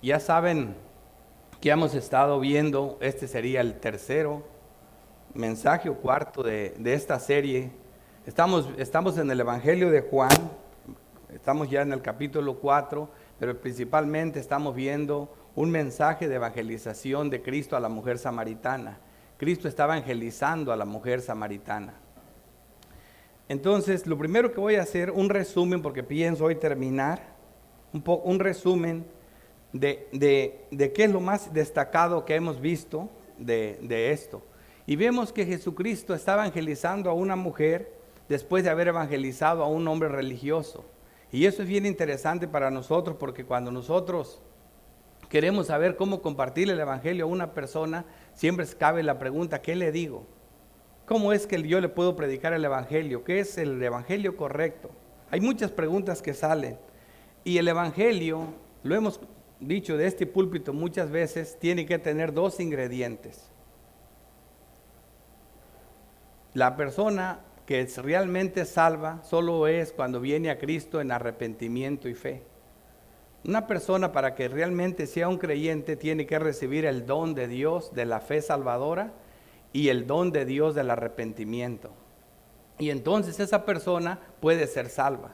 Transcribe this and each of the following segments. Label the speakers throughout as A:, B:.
A: Ya saben que hemos estado viendo, este sería el tercero mensaje o cuarto de esta serie. Estamos en el Evangelio de Juan, estamos ya en el capítulo 4, pero principalmente estamos viendo un mensaje de evangelización de Cristo a la mujer samaritana. Cristo está evangelizando a la mujer samaritana. Entonces, lo primero que voy a hacer, un resumen, porque pienso hoy terminar, un resumen de qué es lo más destacado que hemos visto de esto. Y vemos que Jesucristo está evangelizando a una mujer después de haber evangelizado a un hombre religioso. Y eso es bien interesante para nosotros, porque cuando nosotros queremos saber cómo compartir el evangelio a una persona, siempre cabe la pregunta, ¿qué le digo? ¿Cómo es que yo le puedo predicar el evangelio? ¿Qué es el evangelio correcto? Hay muchas preguntas que salen. Y el evangelio, lo hemos dicho de este púlpito muchas veces, tiene que tener dos ingredientes. La persona que es realmente salva solo es cuando viene a Cristo en arrepentimiento y fe. Una persona, para que realmente sea un creyente, tiene que recibir el don de Dios de la fe salvadora y el don de Dios del arrepentimiento. Y entonces esa persona puede ser salva.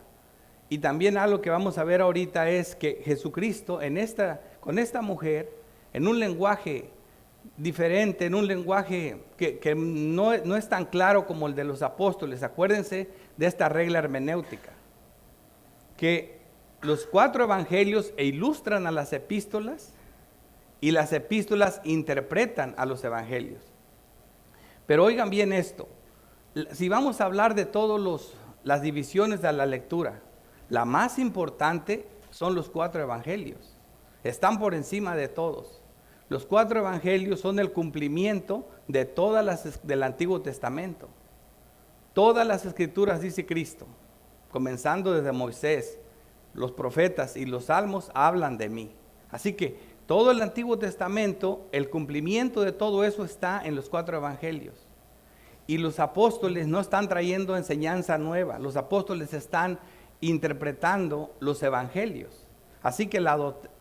A: Y también algo que vamos a ver ahorita es que Jesucristo con esta mujer, en un lenguaje diferente, en un lenguaje que no es tan claro como el de los apóstoles. Acuérdense de esta regla hermenéutica, que los 4 evangelios ilustran a las epístolas y las epístolas interpretan a los evangelios. Pero oigan bien esto, si vamos a hablar de todas las divisiones de la lectura, la más importante son los 4 evangelios, están por encima de todos. Los 4 evangelios son el cumplimiento de todas las del Antiguo Testamento. Todas las escrituras, dice Cristo, comenzando desde Moisés, los profetas y los salmos hablan de mí. Así que todo el Antiguo Testamento, el cumplimiento de todo eso está en los 4 evangelios. Y los apóstoles no están trayendo enseñanza nueva, los apóstoles están interpretando los evangelios. Así que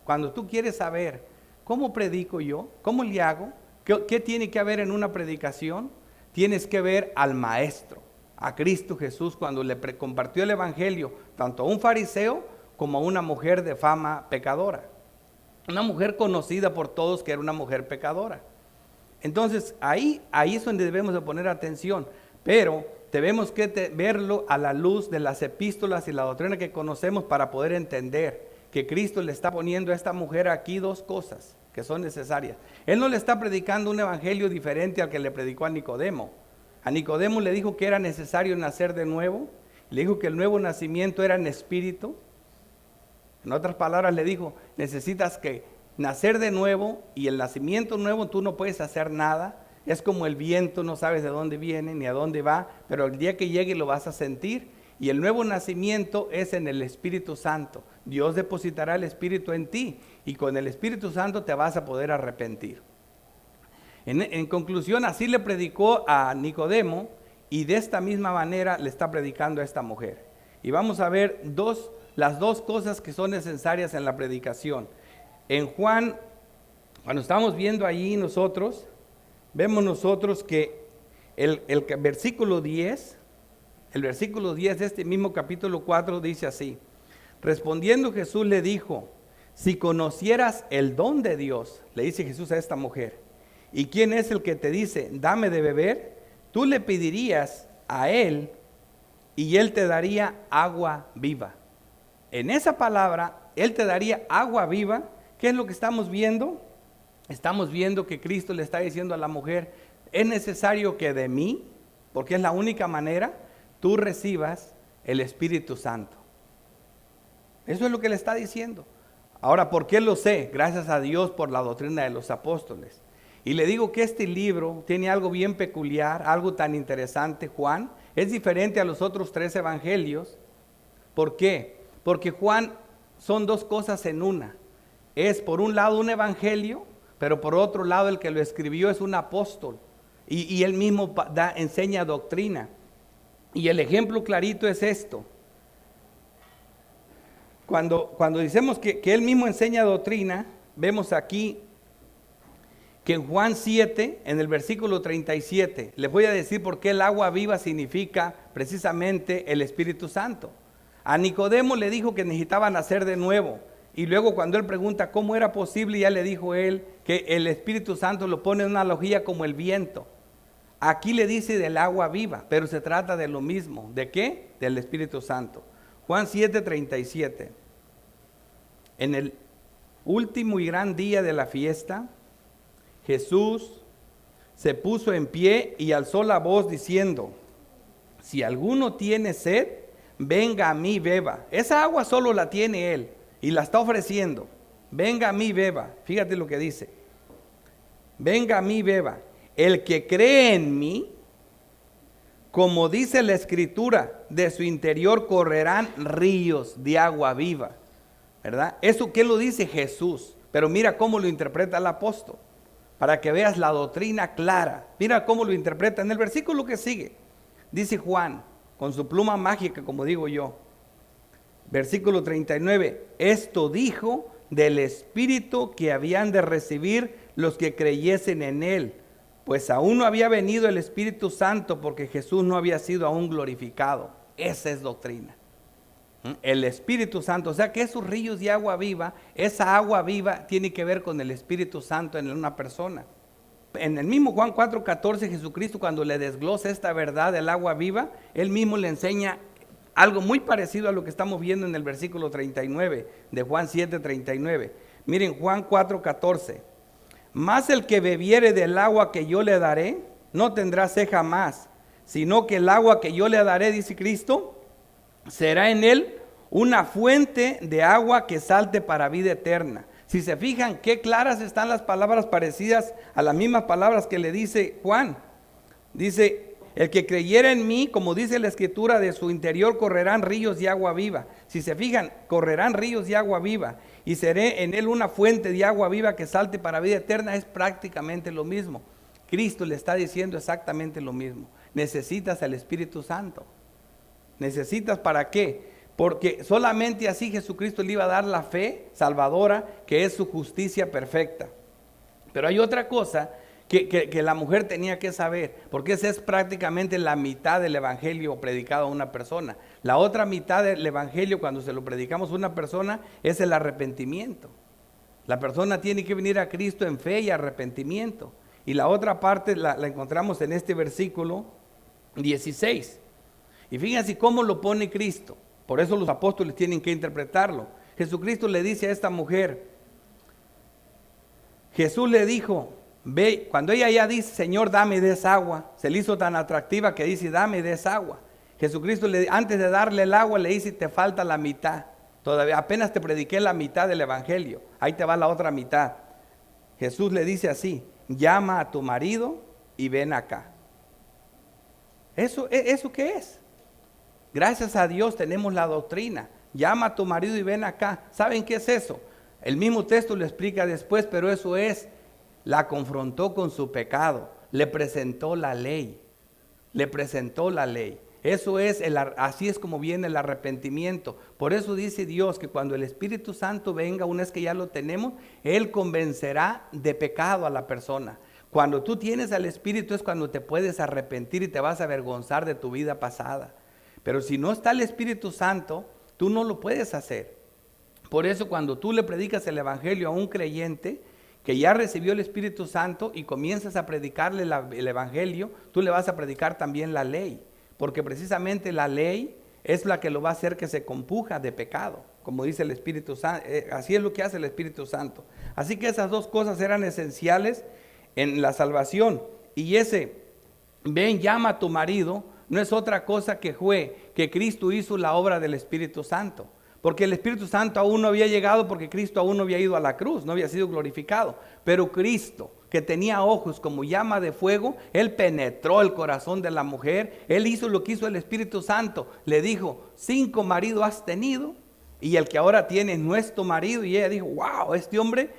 A: cuando tú quieres saber ¿cómo predico yo? ¿Cómo le hago? ¿Qué tiene que haber en una predicación? Tienes que ver al Maestro, a Cristo Jesús, cuando le compartió el evangelio, tanto a un fariseo como a una mujer de fama pecadora. Una mujer conocida por todos que era una mujer pecadora. Entonces, ahí es donde debemos de poner atención, pero debemos que verlo a la luz de las epístolas y la doctrina que conocemos para poder entender que Cristo le está poniendo a esta mujer aquí 2 cosas que son necesarias. Él no le está predicando un evangelio diferente al que le predicó a Nicodemo. A Nicodemo le dijo que era necesario nacer de nuevo, le dijo que el nuevo nacimiento era en espíritu. En otras palabras le dijo, necesitas que nacer de nuevo, y el nacimiento nuevo tú no puedes hacer nada. Es como el viento, no sabes de dónde viene ni a dónde va, pero el día que llegue lo vas a sentir. Y el nuevo nacimiento es en el Espíritu Santo. Dios depositará el Espíritu en ti y con el Espíritu Santo te vas a poder arrepentir. En conclusión, así le predicó a Nicodemo y de esta misma manera le está predicando a esta mujer. Y vamos a ver las 2 cosas que son necesarias en la predicación. En Juan, cuando estamos viendo allí nosotros, vemos nosotros que el versículo 10... El versículo 10 de este mismo capítulo 4 dice así: respondiendo Jesús le dijo, si conocieras el don de Dios, le dice Jesús a esta mujer, ¿y quién es el que te dice, dame de beber? Tú le pedirías a él y él te daría agua viva. En esa palabra, él te daría agua viva. ¿Qué es lo que estamos viendo? Estamos viendo que Cristo le está diciendo a la mujer, es necesario que de mí, porque es la única manera, tú recibas el Espíritu Santo. Eso es lo que le está diciendo. Ahora, ¿por qué lo sé? Gracias a Dios por la doctrina de los apóstoles. Y le digo que este libro tiene algo bien peculiar, algo tan interesante. Juan es diferente a los otros 3 evangelios. ¿Por qué? Porque Juan son 2 cosas en una. Es por un lado un evangelio, pero por otro lado el que lo escribió es un apóstol. Y él mismo enseña doctrina. Y el ejemplo clarito es esto. Cuando decimos que él mismo enseña doctrina, vemos aquí que en Juan 7, en el versículo 37, les voy a decir por qué el agua viva significa precisamente el Espíritu Santo. A Nicodemo le dijo que necesitaba nacer de nuevo. Y luego cuando él pregunta cómo era posible, ya le dijo él que el Espíritu Santo lo pone en una analogía como el viento. Aquí le dice del agua viva, pero se trata de lo mismo. ¿De qué? Del Espíritu Santo. Juan 7:37. En el último y gran día de la fiesta, Jesús se puso en pie y alzó la voz diciendo: si alguno tiene sed, venga a mí, beba. Esa agua solo la tiene él y la está ofreciendo. Venga a mí, beba. Fíjate lo que dice. Venga a mí, beba. El que cree en mí, como dice la Escritura, de su interior correrán ríos de agua viva. ¿Verdad? Eso que lo dice Jesús. Pero mira cómo lo interpreta el apóstol, para que veas la doctrina clara. Mira cómo lo interpreta en el versículo que sigue. Dice Juan, con su pluma mágica, como digo yo, versículo 39, esto dijo del Espíritu que habían de recibir los que creyesen en él, pues aún no había venido el Espíritu Santo porque Jesús no había sido aún glorificado. Esa es doctrina. El Espíritu Santo, o sea que esos ríos de agua viva, esa agua viva tiene que ver con el Espíritu Santo en una persona. En el mismo Juan 4:14, Jesucristo, cuando le desglosa esta verdad del agua viva, él mismo le enseña algo muy parecido a lo que estamos viendo en el versículo 39 de Juan 7:39. Miren, Juan 4:14. Mas el que bebiere del agua que yo le daré, no tendrá sed jamás, sino que el agua que yo le daré, dice Cristo, será en él una fuente de agua que salte para vida eterna. Si se fijan qué claras están las palabras parecidas a las mismas palabras que le dice Juan. Dice, el que creyera en mí, como dice la Escritura, de su interior correrán ríos de agua viva. Si se fijan, correrán ríos de agua viva y seré en él una fuente de agua viva que salte para vida eterna. Es prácticamente lo mismo. Cristo le está diciendo exactamente lo mismo. Necesitas al Espíritu Santo. ¿Necesitas para qué? Porque solamente así Jesucristo le iba a dar la fe salvadora, que es su justicia perfecta. Pero hay otra cosa que la mujer tenía que saber, porque esa es prácticamente la mitad del evangelio predicado a una persona. La otra mitad del evangelio, cuando se lo predicamos a una persona, es el arrepentimiento. La persona tiene que venir a Cristo en fe y arrepentimiento. Y la otra parte la encontramos en este versículo 16. Y fíjense cómo lo pone Cristo. Por eso los apóstoles tienen que interpretarlo. Jesucristo le dice a esta mujer, Jesús le dijo, ve, cuando ella ya dice, Señor, dame de esa agua, se le hizo tan atractiva que dice, dame de esa agua. Jesucristo, antes de darle el agua, le dice, te falta la mitad. Todavía apenas te prediqué la mitad del evangelio. Ahí te va la otra mitad. Jesús le dice así, llama a tu marido y ven acá. ¿Eso qué es? Gracias a Dios tenemos la doctrina. Llama a tu marido y ven acá. ¿Saben qué es eso? El mismo texto lo explica después, pero eso es, la confrontó con su pecado. Le presentó la ley. Le presentó la ley. Eso es, así es como viene el arrepentimiento. Por eso dice Dios que cuando el Espíritu Santo venga, una vez que ya lo tenemos, Él convencerá de pecado a la persona. Cuando tú tienes al Espíritu es cuando te puedes arrepentir y te vas a avergonzar de tu vida pasada. Pero si no está el Espíritu Santo, tú no lo puedes hacer. Por eso cuando tú le predicas el evangelio a un creyente que ya recibió el Espíritu Santo y comienzas a predicarle el evangelio, tú le vas a predicar también la ley. Porque precisamente la ley es la que lo va a hacer que se compuja de pecado, como dice el Espíritu Santo. Así es lo que hace el Espíritu Santo. Así que esas dos cosas eran esenciales en la salvación. Y ese, ven, llama a tu marido, no es otra cosa que fue que Cristo hizo la obra del Espíritu Santo. Porque el Espíritu Santo aún no había llegado, porque Cristo aún no había ido a la cruz, no había sido glorificado. Pero Cristo, que tenía ojos como llama de fuego, Él penetró el corazón de la mujer. Él hizo lo que hizo el Espíritu Santo. Le dijo, 5 maridos has tenido y el que ahora tiene es nuestro marido. Y ella dijo, wow, este hombre,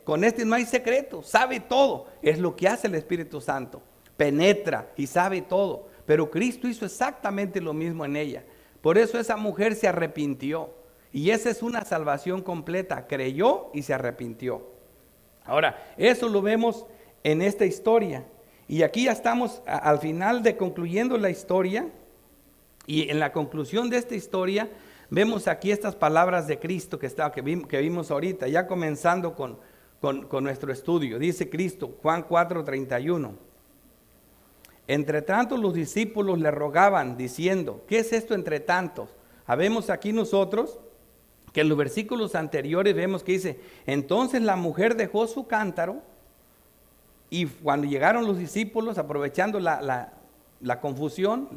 A: con este no hay secreto, sabe todo. Es lo que hace el Espíritu Santo. Penetra y sabe todo. Pero Cristo hizo exactamente lo mismo en ella. Por eso esa mujer se arrepintió. Y esa es una salvación completa. Creyó y se arrepintió. Ahora, eso lo vemos en esta historia. Y aquí ya estamos al final de concluyendo la historia. Y en la conclusión de esta historia, vemos aquí estas palabras de Cristo que vimos ahorita, ya comenzando con nuestro estudio. Dice Cristo, Juan 4:31. Entre tanto los discípulos le rogaban diciendo, ¿qué es esto entre tantos? Habemos aquí nosotros que en los versículos anteriores vemos que dice, entonces la mujer dejó su cántaro y cuando llegaron los discípulos, aprovechando la confusión,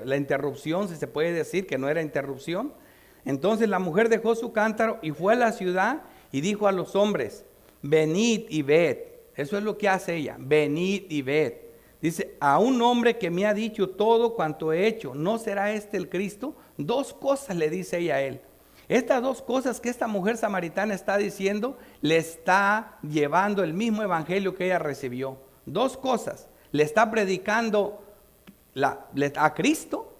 A: la interrupción, si se puede decir que no era interrupción, entonces la mujer dejó su cántaro y fue a la ciudad y dijo a los hombres, venid y ved. Eso es lo que hace ella, venid y ved. Dice, a un hombre que me ha dicho todo cuanto he hecho, ¿no será este el Cristo? Dos cosas le dice ella a él. Estas dos cosas que esta mujer samaritana está diciendo, le está llevando el mismo evangelio que ella recibió. Dos cosas, le está predicando a Cristo,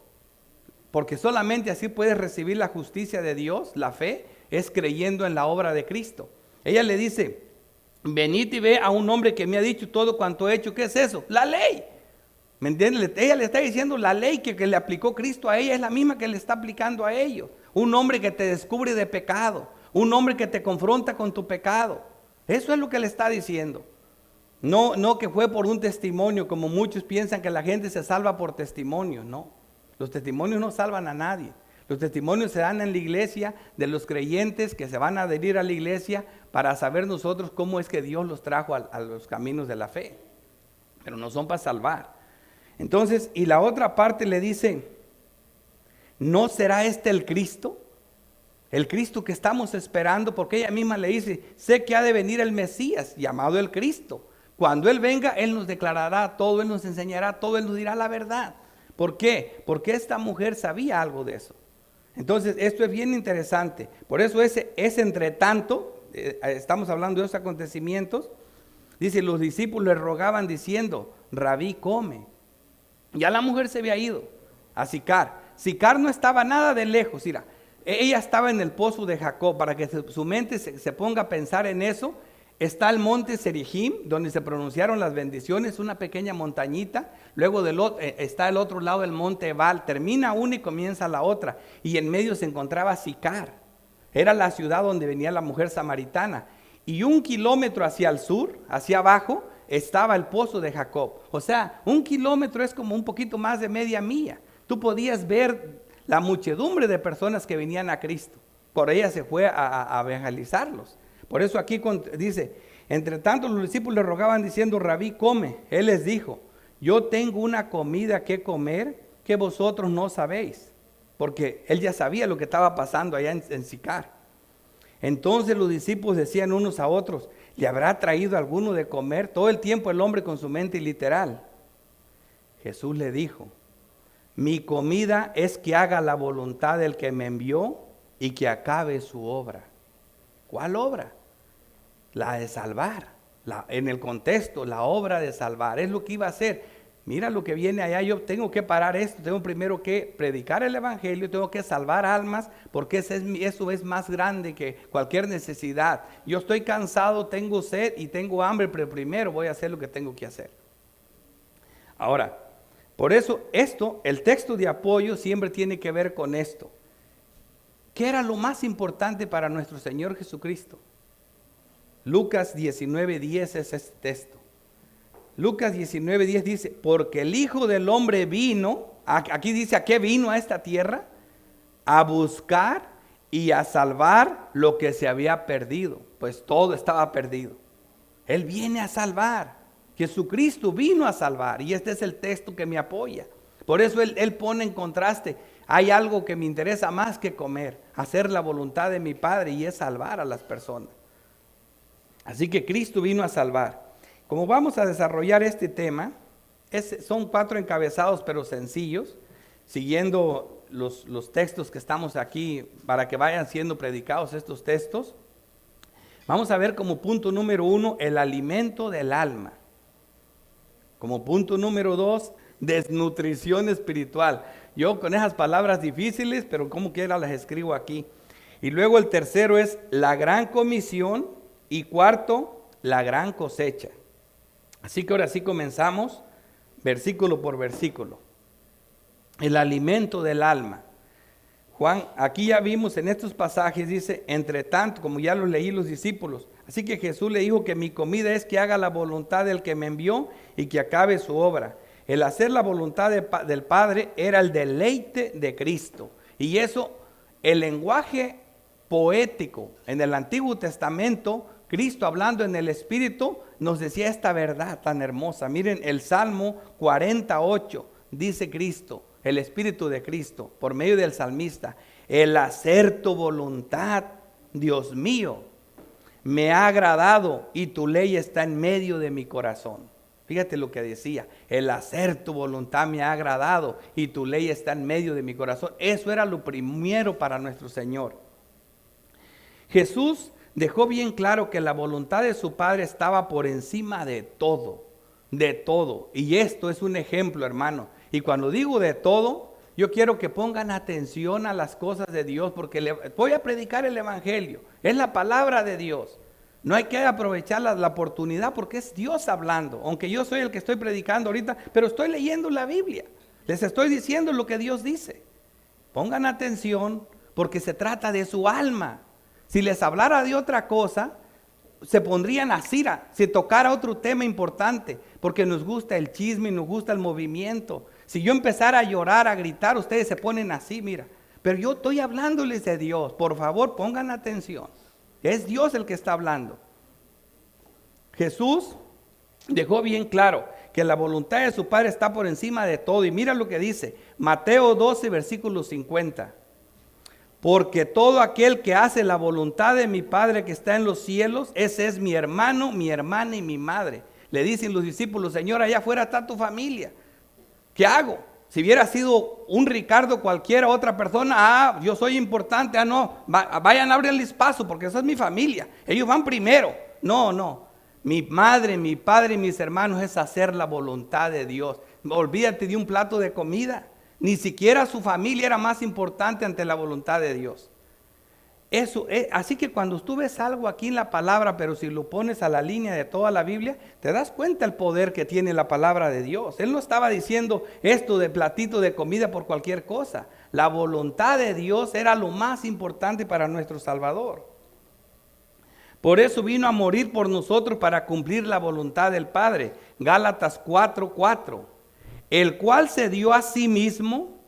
A: porque solamente así puedes recibir la justicia de Dios, la fe, es creyendo en la obra de Cristo. Ella le dice, venid y ve a un hombre que me ha dicho todo cuanto he hecho. ¿Qué es eso? La ley. ¿Me entiendes? Ella le está diciendo la ley que le aplicó Cristo a ella, es la misma que le está aplicando a ellos. Un hombre que te descubre de pecado, un hombre que te confronta con tu pecado. Eso es lo que le está diciendo. No que fue por un testimonio, como muchos piensan que la gente se salva por testimonio. No, los testimonios no salvan a nadie. Los testimonios se dan en la iglesia de los creyentes que se van a adherir a la iglesia para saber nosotros cómo es que Dios los trajo a los caminos de la fe. Pero no son para salvar. Entonces, y la otra parte le dice, ¿no será este el Cristo? El Cristo que estamos esperando, porque ella misma le dice, sé que ha de venir el Mesías, llamado el Cristo. Cuando Él venga, Él nos declarará todo, Él nos enseñará todo, Él nos dirá la verdad. ¿Por qué? Porque esta mujer sabía algo de eso. Entonces, esto es bien interesante. Por eso ese entre tanto, estamos hablando de esos acontecimientos, dice, los discípulos le rogaban diciendo, Rabí, come. Ya la mujer se había ido a Sicar. Sicar no estaba nada de lejos, mira, ella estaba en el pozo de Jacob. Para que su mente se ponga a pensar en eso, está el monte Serigim, donde se pronunciaron las bendiciones, una pequeña montañita. Luego está el otro lado del monte Ebal, termina una y comienza la otra, y en medio se encontraba Sicar. Era la ciudad donde venía la mujer samaritana, y 1 kilómetro hacia el sur, hacia abajo, estaba el pozo de Jacob. O sea, 1 kilómetro es como un poquito más de media milla. Tú podías ver la muchedumbre de personas que venían a Cristo. Por ella se fue a evangelizarlos. Por eso aquí dice, entre tanto los discípulos le rogaban diciendo, Rabí, come. Él les dijo, yo tengo una comida que comer que vosotros no sabéis. Porque él ya sabía lo que estaba pasando allá en Sicar. Entonces los discípulos decían unos a otros, ¿le habrá traído alguno de comer? Todo el tiempo el hombre con su mente literal. Jesús le dijo, mi comida es que haga la voluntad del que me envió y que acabe su obra. ¿Cuál obra? La de salvar. En el contexto, la obra de salvar. Es lo que iba a hacer. Mira lo que viene allá, yo tengo que parar esto, tengo primero que predicar el evangelio, tengo que salvar almas, porque eso es más grande que cualquier necesidad. Yo estoy cansado, tengo sed y tengo hambre, pero primero voy a hacer lo que tengo que hacer. Ahora, por eso el texto de apoyo siempre tiene que ver con esto. ¿Qué era lo más importante para nuestro Señor Jesucristo? Lucas 19:10 es este texto. Lucas 19:10 dice, porque el Hijo del Hombre vino, aquí dice, ¿a qué vino a esta tierra? A buscar y a salvar lo que se había perdido. Pues todo estaba perdido. Él viene a salvar. Jesucristo vino a salvar, y este es el texto que me apoya. Por eso él pone en contraste, hay algo que me interesa más que comer, hacer la voluntad de mi Padre, y es salvar a las personas. Así que Cristo vino a salvar. Como vamos a desarrollar este tema, son 4 encabezados pero sencillos, siguiendo los textos que estamos aquí para que vayan siendo predicados estos textos. Vamos a ver como punto número 1 el alimento del alma. Como punto número 2, desnutrición espiritual. Yo con esas palabras difíciles, pero como quiera las escribo aquí. Y luego el tercero es la gran comisión y cuarto, la gran cosecha. Así que ahora sí comenzamos versículo por versículo. El alimento del alma. Juan, aquí ya vimos en estos pasajes, dice, entre tanto, como ya lo leí los discípulos. Así que Jesús le dijo que mi comida es que haga la voluntad del que me envió y que acabe su obra. El hacer la voluntad del Padre era el deleite de Cristo. Y eso, el lenguaje poético en el Antiguo Testamento, Cristo hablando en el Espíritu, nos decía esta verdad tan hermosa. Miren, el Salmo 48 dice Cristo, el Espíritu de Cristo, por medio del salmista, el hacer tu voluntad, Dios mío, me ha agradado y tu ley está en medio de mi corazón. Fíjate lo que decía, el hacer tu voluntad me ha agradado y tu ley está en medio de mi corazón. Eso era lo primero para nuestro Señor. Jesús dejó bien claro que la voluntad de su Padre estaba por encima de todo, de todo. Y esto es un ejemplo, hermano. Y cuando digo de todo, yo quiero que pongan atención a las cosas de Dios, porque voy a predicar el Evangelio. Es la palabra de Dios. No hay que aprovechar la oportunidad porque es Dios hablando. Aunque yo soy el que estoy predicando ahorita, pero estoy leyendo la Biblia. Les estoy diciendo lo que Dios dice. Pongan atención porque se trata de su alma. Si les hablara de otra cosa, se pondrían a cira, si tocara otro tema importante, porque nos gusta el chisme, nos gusta el movimiento. Si yo empezara a llorar, a gritar, ustedes se ponen así, mira. Pero yo estoy hablándoles de Dios, por favor pongan atención. Es Dios el que está hablando. Jesús dejó bien claro que la voluntad de su Padre está por encima de todo. Y mira lo que dice, Mateo 12, versículo 50. Porque todo aquel que hace la voluntad de mi Padre que está en los cielos, ese es mi hermano, mi hermana y mi madre. Le dicen los discípulos, Señor, allá afuera está tu familia. ¿Qué hago? Si hubiera sido un Ricardo cualquiera otra persona, yo soy importante, no, vayan a abrirles paso porque esa es mi familia. Ellos van primero. No. Mi madre, mi padre y mis hermanos es hacer la voluntad de Dios. Olvídate de un plato de comida. Ni siquiera su familia era más importante ante la voluntad de Dios. Eso es, así que cuando tú ves algo aquí en la palabra, pero si lo pones a la línea de toda la Biblia, te das cuenta el poder que tiene la palabra de Dios. Él no estaba diciendo esto de platito de comida por cualquier cosa. La voluntad de Dios era lo más importante para nuestro Salvador. Por eso vino a morir por nosotros para cumplir la voluntad del Padre. Gálatas 4:4. El cual se dio a sí mismo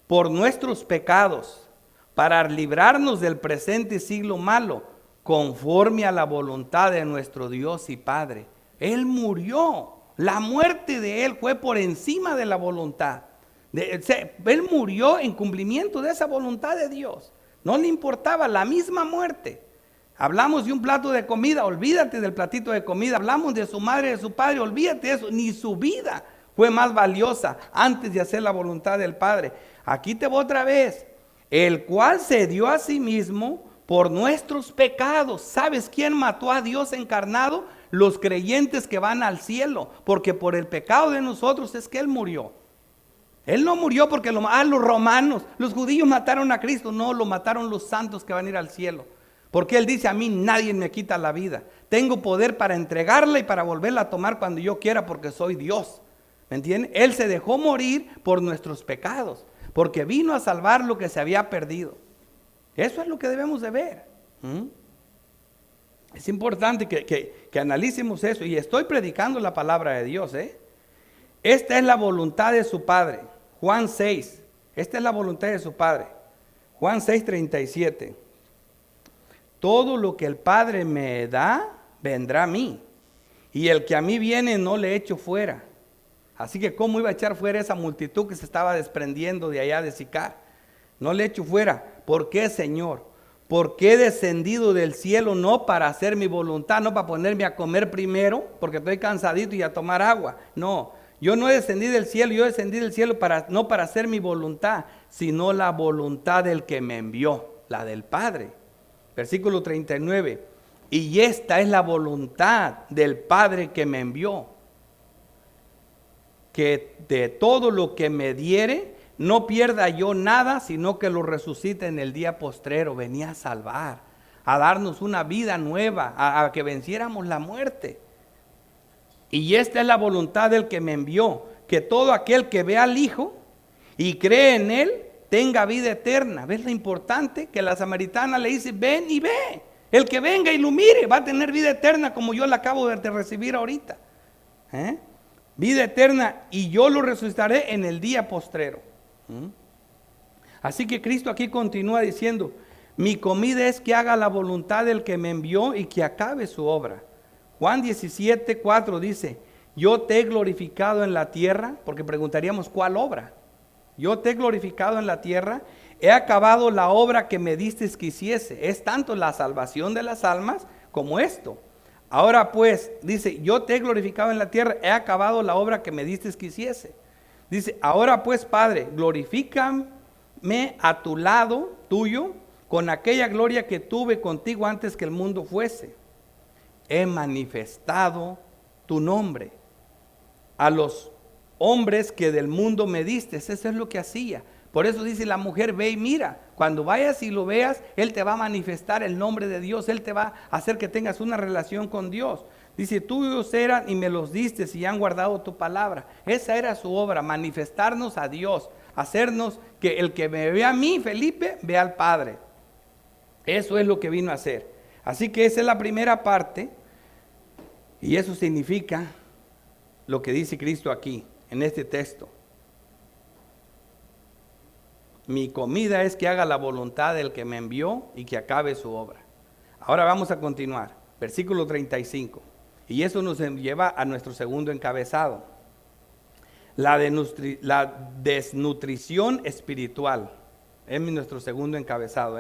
A: por nuestros pecados, para librarnos del presente siglo malo, conforme a la voluntad de nuestro Dios y Padre. Él murió, la muerte de Él fue por encima de la voluntad. Él murió en cumplimiento de esa voluntad de Dios. No le importaba la misma muerte. Hablamos de un plato de comida, olvídate del platito de comida. Hablamos de su madre, de su padre, olvídate de eso. Ni su vida fue más valiosa antes de hacer la voluntad del Padre. Aquí te voy otra vez. El cual se dio a sí mismo por nuestros pecados. ¿Sabes quién mató a Dios encarnado? Los creyentes que van al cielo, porque por el pecado de nosotros es que Él murió. Él no murió porque los romanos, los judíos mataron a Cristo. No, lo mataron los santos que van a ir al cielo. Porque Él dice, a mí nadie me quita la vida. Tengo poder para entregarla y para volverla a tomar cuando yo quiera porque soy Dios. ¿Me entienden? Él se dejó morir por nuestros pecados, porque vino a salvar lo que se había perdido. Eso es lo que debemos de ver. Es importante que analicemos eso. Y estoy predicando la palabra de Dios. Esta es la voluntad de su Padre. Juan 6. Esta es la voluntad de su Padre. Juan 6:37. Todo lo que el Padre me da, vendrá a mí. Y el que a mí viene, no le echo fuera. Así que ¿cómo iba a echar fuera esa multitud que se estaba desprendiendo de allá de Sicar? No le echo fuera. ¿Por qué, Señor? Porque he descendido del cielo no para hacer mi voluntad, no para ponerme a comer primero, porque estoy cansadito y a tomar agua. No, yo no he descendido del cielo, yo descendí del cielo no para hacer mi voluntad, sino la voluntad del que me envió, la del Padre. Versículo 39. Y esta es la voluntad del Padre que me envió, que de todo lo que me diere, no pierda yo nada, sino que lo resucite en el día postrero. Venía a salvar, a darnos una vida nueva, a que venciéramos la muerte. Y esta es la voluntad del que me envió, que todo aquel que ve al Hijo y cree en Él, tenga vida eterna. ¿Ves lo importante? Que la samaritana le dice, ven y ve. El que venga y lo mire va a tener vida eterna, como yo la acabo de recibir ahorita. Vida eterna, y yo lo resucitaré en el día postrero. Así que Cristo aquí continúa diciendo, mi comida es que haga la voluntad del que me envió y que acabe su obra. Juan 17:4 dice, yo te he glorificado en la tierra, porque preguntaríamos, ¿cuál obra? Yo te he glorificado en la tierra, he acabado la obra que me diste que hiciese. Es tanto la salvación de las almas como esto. Ahora pues, dice, yo te he glorificado en la tierra, he acabado la obra que me diste que hiciese. Dice, ahora pues, Padre, glorifícame a tu lado tuyo, con aquella gloria que tuve contigo antes que el mundo fuese. He manifestado tu nombre a los hombres que del mundo me diste. Eso es lo que hacía. Por eso dice la mujer, ve y mira. Cuando vayas y lo veas, Él te va a manifestar el nombre de Dios. Él te va a hacer que tengas una relación con Dios. Dice, tuyos eran y me los diste y han guardado tu palabra. Esa era su obra, manifestarnos a Dios. Hacernos que el que me ve a mí, Felipe, vea al Padre. Eso es lo que vino a hacer. Así que esa es la primera parte. Y eso significa lo que dice Cristo aquí, en este texto. Mi comida es que haga la voluntad del que me envió y que acabe su obra. Ahora vamos a continuar. Versículo 35. Y eso nos lleva a nuestro segundo encabezado. La desnutrición espiritual. Es nuestro segundo encabezado.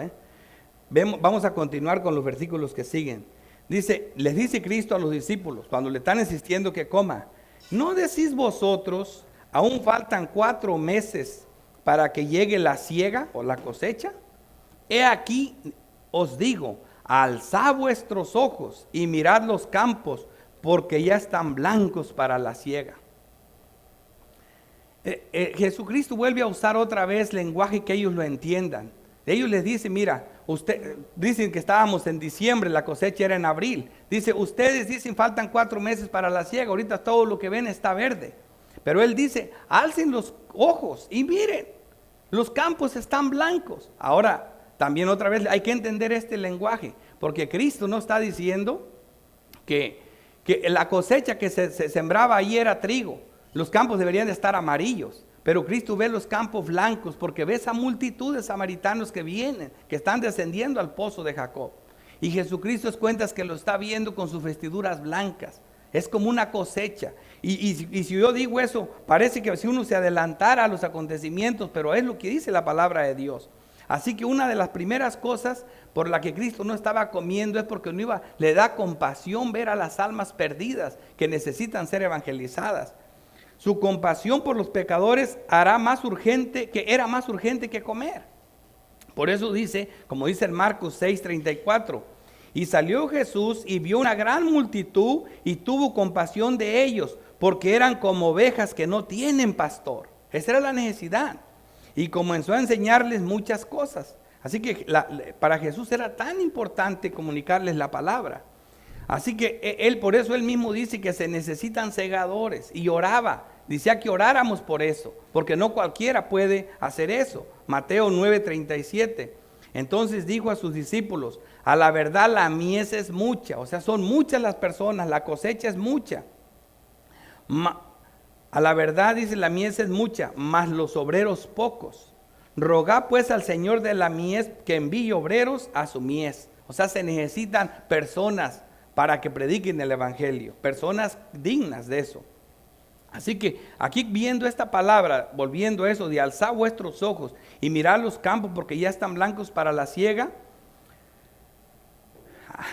A: Vamos a continuar con los versículos que siguen. Dice, les dice Cristo a los discípulos, cuando le están insistiendo que coma, ¿no decís vosotros, aún faltan 4 meses para que llegue la siega o la cosecha? He aquí os digo, alzad vuestros ojos y mirad los campos, porque ya están blancos para la siega. Jesucristo vuelve a usar otra vez lenguaje que ellos lo entiendan. Ellos les dicen, mira, dicen que estábamos en diciembre, la cosecha era en abril. Dice, ustedes dicen faltan 4 meses para la siega, ahorita todo lo que ven está verde. Pero Él dice, alcen los ojos y miren, los campos están blancos. Ahora, también otra vez hay que entender este lenguaje, porque Cristo no está diciendo que la cosecha que se sembraba ahí era trigo. Los campos deberían de estar amarillos. Pero Cristo ve los campos blancos porque ve esa multitud de samaritanos que vienen, que están descendiendo al pozo de Jacob. Y Jesucristo es cuentas que lo está viendo con sus vestiduras blancas. Es como una cosecha. Y si yo digo eso, parece que si uno se adelantara a los acontecimientos, pero es lo que dice la palabra de Dios. Así que una de las primeras cosas por la que Cristo no estaba comiendo es porque le da compasión ver a las almas perdidas que necesitan ser evangelizadas. Su compasión por los pecadores era más urgente que comer. Por eso dice, como dice en Marcos 6:34, y salió Jesús y vio una gran multitud y tuvo compasión de ellos, porque eran como ovejas que no tienen pastor. Esa era la necesidad. Y comenzó a enseñarles muchas cosas. Así que para Jesús era tan importante comunicarles la palabra. Así que por eso él mismo dice que se necesitan segadores, y oraba. Decía que oráramos por eso, porque no cualquiera puede hacer eso. Mateo 9:37. Entonces dijo a sus discípulos, a la verdad la mies es mucha, o sea, son muchas las personas, la cosecha es mucha. A la verdad, dice, la mies es mucha, mas los obreros pocos. Rogad pues al Señor de la mies que envíe obreros a su mies. O sea, se necesitan personas para que prediquen el evangelio, personas dignas de eso. Así que aquí viendo esta palabra, volviendo a eso de alzar vuestros ojos y mirar los campos porque ya están blancos para la siega.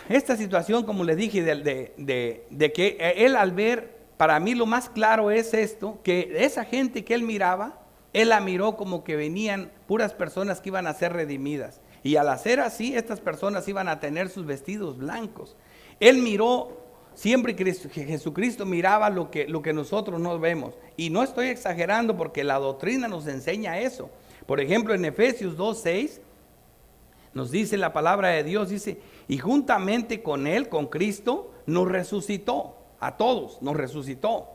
A: Esta situación, como les dije, de que él al ver, para mí lo más claro es esto, que esa gente que él miraba, él la miró como que venían puras personas que iban a ser redimidas. Y al hacer así, estas personas iban a tener sus vestidos blancos. Él miró Siempre Jesucristo miraba lo que nosotros no vemos. Y no estoy exagerando porque la doctrina nos enseña eso. Por ejemplo, en Efesios 2:6 nos dice la palabra de Dios, dice, y juntamente con Él, con Cristo, nos resucitó, a todos nos resucitó.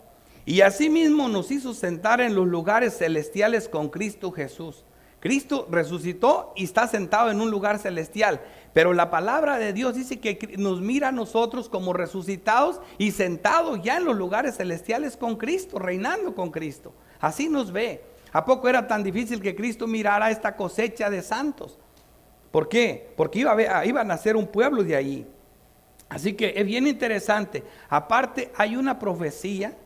A: Y asimismo nos hizo sentar en los lugares celestiales con Cristo Jesús. Cristo resucitó y está sentado en un lugar celestial. Pero la palabra de Dios dice que nos mira a nosotros como resucitados y sentados ya en los lugares celestiales con Cristo, reinando con Cristo. Así nos ve. ¿A poco era tan difícil que Cristo mirara esta cosecha de santos? ¿Por qué? Porque iba a nacer un pueblo de allí. Así que es bien interesante. Aparte hay una profecía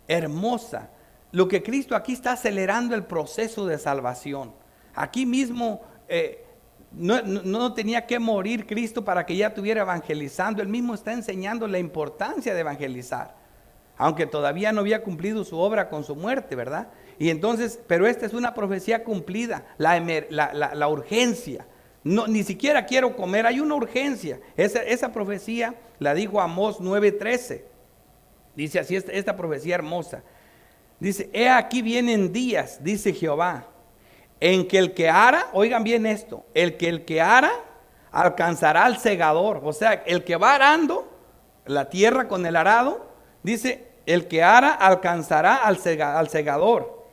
A: hermosa. Lo que Cristo aquí está acelerando el proceso de salvación. Aquí mismo no tenía que morir Cristo para que ya estuviera evangelizando. Él mismo está enseñando la importancia de evangelizar, aunque todavía no había cumplido su obra con su muerte, ¿verdad? Y entonces, pero esta es una profecía cumplida, la urgencia. No, ni siquiera quiero comer, hay una urgencia. Esa profecía la dijo Amós 9:13. Dice así esta profecía hermosa. Dice, he aquí vienen días, dice Jehová, en que el que ara, oigan bien esto, el que ara alcanzará al segador. O sea, el que va arando la tierra con el arado, dice, el que ara alcanzará al segador,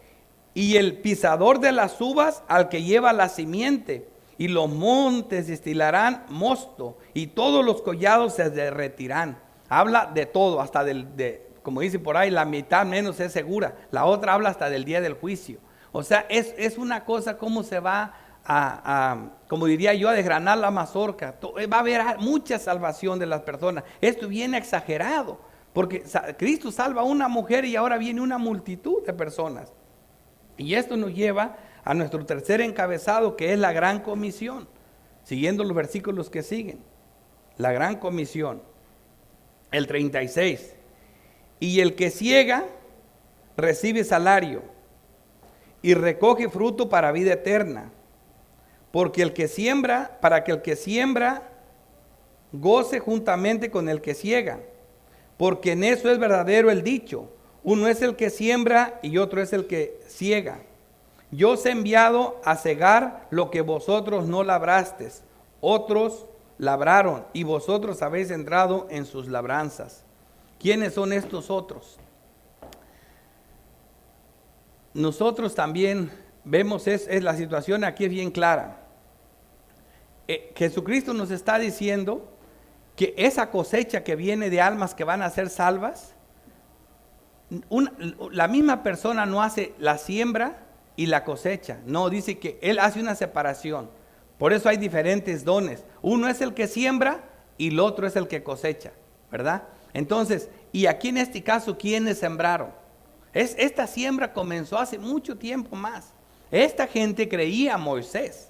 A: y el pisador de las uvas al que lleva la simiente, y los montes destilarán mosto, y todos los collados se derretirán. Habla de todo, hasta como dice por ahí, la mitad menos es segura. La otra habla hasta del día del juicio. O sea, es una cosa como se va como diría yo, a desgranar la mazorca. Va a haber mucha salvación de las personas. Esto viene exagerado, porque Cristo salva a una mujer y ahora viene una multitud de personas. Y esto nos lleva a nuestro tercer encabezado, que es la gran comisión. Siguiendo los versículos que siguen. La gran comisión. El 36. Y el que siega recibe salario y recoge fruto para vida eterna. Porque el que siembra, para que el que siembra goce juntamente con el que siega. Porque en eso es verdadero el dicho: uno es el que siembra y otro es el que siega. Yo os he enviado a segar lo que vosotros no labrasteis, otros labraron y vosotros habéis entrado en sus labranzas. ¿Quiénes son estos otros? Nosotros también vemos, es la situación aquí es bien clara. Jesucristo nos está diciendo que esa cosecha que viene de almas que van a ser salvas, la misma persona no hace la siembra y la cosecha. No, dice que Él hace una separación. Por eso hay diferentes dones. Uno es el que siembra y el otro es el que cosecha, ¿verdad? Entonces, y aquí en este caso, ¿quiénes sembraron? Esta siembra comenzó hace mucho tiempo más. Esta gente creía a Moisés.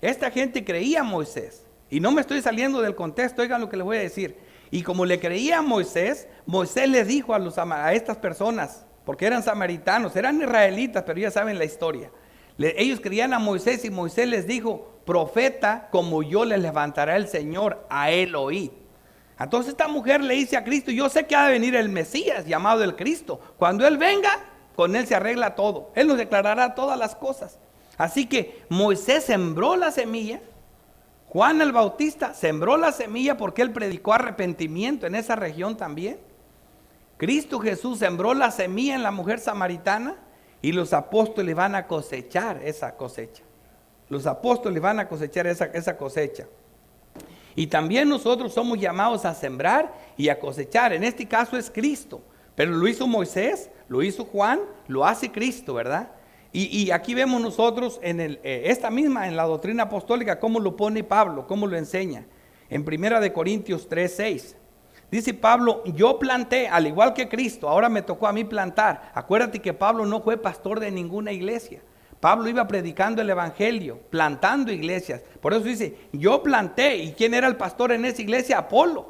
A: Esta gente creía a Moisés. Y no me estoy saliendo del contexto, oigan lo que les voy a decir. Y como le creía a Moisés, Moisés les dijo a estas personas, porque eran samaritanos, eran israelitas, pero ya saben la historia. Ellos creían a Moisés y Moisés les dijo: profeta como yo les levantará el Señor, a él oíd. Entonces esta mujer le dice a Cristo: yo sé que ha de venir el Mesías, llamado el Cristo. Cuando Él venga, con Él se arregla todo. Él nos declarará todas las cosas. Así que Moisés sembró la semilla. Juan el Bautista sembró la semilla porque él predicó arrepentimiento en esa región también. Cristo Jesús sembró la semilla en la mujer samaritana y los apóstoles van a cosechar esa cosecha. Los apóstoles van a cosechar esa cosecha. Y también nosotros somos llamados a sembrar y a cosechar. En este caso es Cristo, pero lo hizo Moisés, lo hizo Juan, lo hace Cristo, ¿verdad? Y aquí vemos nosotros en la doctrina apostólica cómo lo pone Pablo, cómo lo enseña. En 1 Corintios 3:6 dice Pablo: yo planté, al igual que Cristo, ahora me tocó a mí plantar. Acuérdate que Pablo no fue pastor de ninguna iglesia. Pablo iba predicando el evangelio, plantando iglesias. Por eso dice: yo planté. ¿Y quién era el pastor en esa iglesia? Apolo.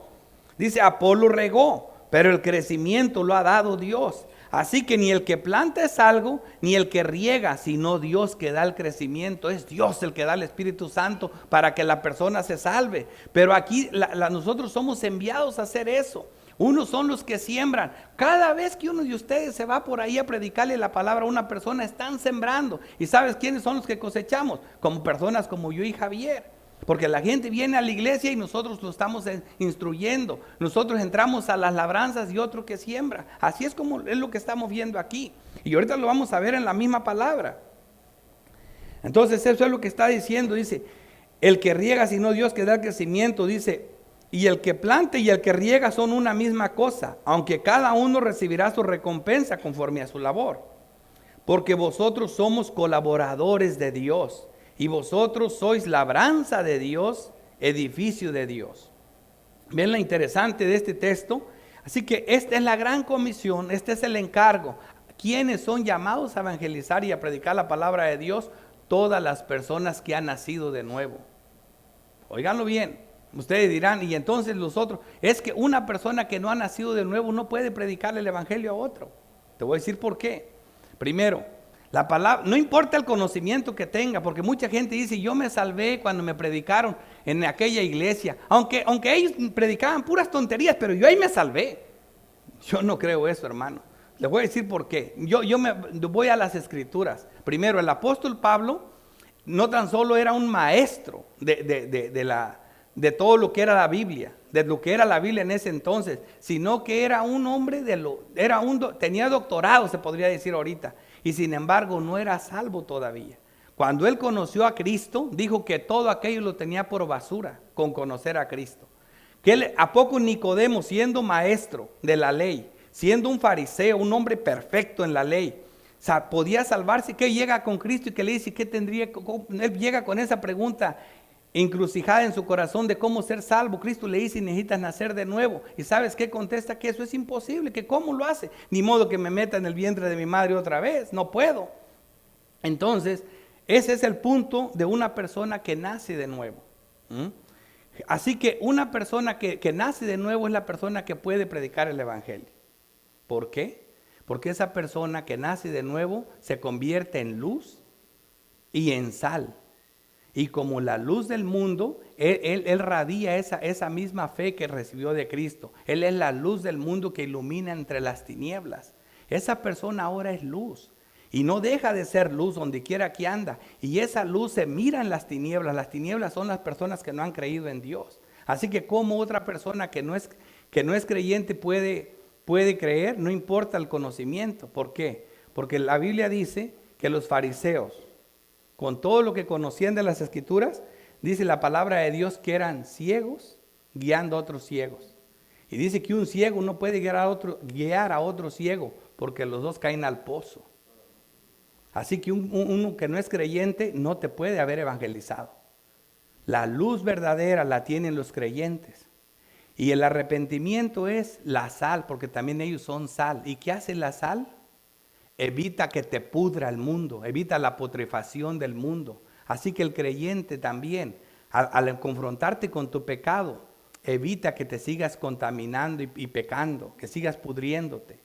A: Dice: Apolo regó, pero el crecimiento lo ha dado Dios. Así que ni el que planta es algo, ni el que riega, sino Dios que da el crecimiento. Es Dios el que da el Espíritu Santo para que la persona se salve. Pero aquí nosotros somos enviados a hacer eso. Unos son los que siembran. Cada vez que uno de ustedes se va por ahí a predicarle la palabra a una persona, están sembrando. ¿Y sabes quiénes son los que cosechamos? Como personas como yo y Javier. Porque la gente viene a la iglesia y nosotros lo estamos instruyendo. Nosotros entramos a las labranzas y otro que siembra. Así es como es lo que estamos viendo aquí. Y ahorita lo vamos a ver en la misma palabra. Entonces eso es lo que está diciendo. Dice, el que riega sino Dios que da el crecimiento. Dice, y el que planta y el que riega son una misma cosa, aunque cada uno recibirá su recompensa conforme a su labor. Porque vosotros somos colaboradores de Dios, y vosotros sois labranza de Dios, edificio de Dios. ¿Ven lo interesante de este texto? Así que esta es la gran comisión, este es el encargo. ¿Quiénes son llamados a evangelizar y a predicar la palabra de Dios? Todas las personas que han nacido de nuevo. Óiganlo bien. Ustedes dirán, y entonces los otros, es que una persona que no ha nacido de nuevo no puede predicarle el evangelio a otro. Te voy a decir por qué. Primero, la palabra, no importa el conocimiento que tenga, porque mucha gente dice, yo me salvé cuando me predicaron en aquella iglesia, aunque ellos predicaban puras tonterías, pero yo ahí me salvé. Yo no creo eso, hermano. Les voy a decir por qué. Yo me voy a las escrituras. Primero, el apóstol Pablo no tan solo era un maestro de todo lo que era la Biblia, de lo que era la Biblia en ese entonces, sino que era un hombre tenía doctorado, se podría decir ahorita, y sin embargo no era salvo todavía. Cuando él conoció a Cristo, dijo que todo aquello lo tenía por basura con conocer a Cristo. ¿A poco Nicodemo, siendo maestro de la ley, siendo un fariseo, un hombre perfecto en la ley, podía salvarse? Que llega con Cristo y que le dice, ¿qué tendría? Él llega con esa pregunta encrucijada en su corazón de cómo ser salvo. Cristo le dice, necesitas nacer de nuevo. ¿Y sabes qué contesta? Que eso es imposible, que cómo lo hace. Ni modo que me meta en el vientre de mi madre otra vez, no puedo. Entonces, ese es el punto de una persona que nace de nuevo. Así que una persona que nace de nuevo es la persona que puede predicar el evangelio. ¿Por qué? Porque esa persona que nace de nuevo se convierte en luz y en sal. Y como la luz del mundo, él radia esa misma fe que recibió de Cristo. Él es la luz del mundo que ilumina entre las tinieblas. Esa persona ahora es luz. Y no deja de ser luz donde quiera que anda. Y esa luz se mira en las tinieblas. Las tinieblas son las personas que no han creído en Dios. Así que como otra persona que no es creyente puede creer, no importa el conocimiento. ¿Por qué? Porque la Biblia dice que los fariseos, con todo lo que conocían de las escrituras, dice la palabra de Dios que eran ciegos guiando a otros ciegos. Y dice que un ciego no puede guiar a otro ciego, porque los dos caen al pozo. Así que uno que no es creyente no te puede haber evangelizado. La luz verdadera la tienen los creyentes. Y el arrepentimiento es la sal, porque también ellos son sal. ¿Y qué hace la sal? Evita que te pudra el mundo, evita la putrefacción del mundo. Así que el creyente también, al confrontarte con tu pecado, evita que te sigas contaminando y pecando, que sigas pudriéndote.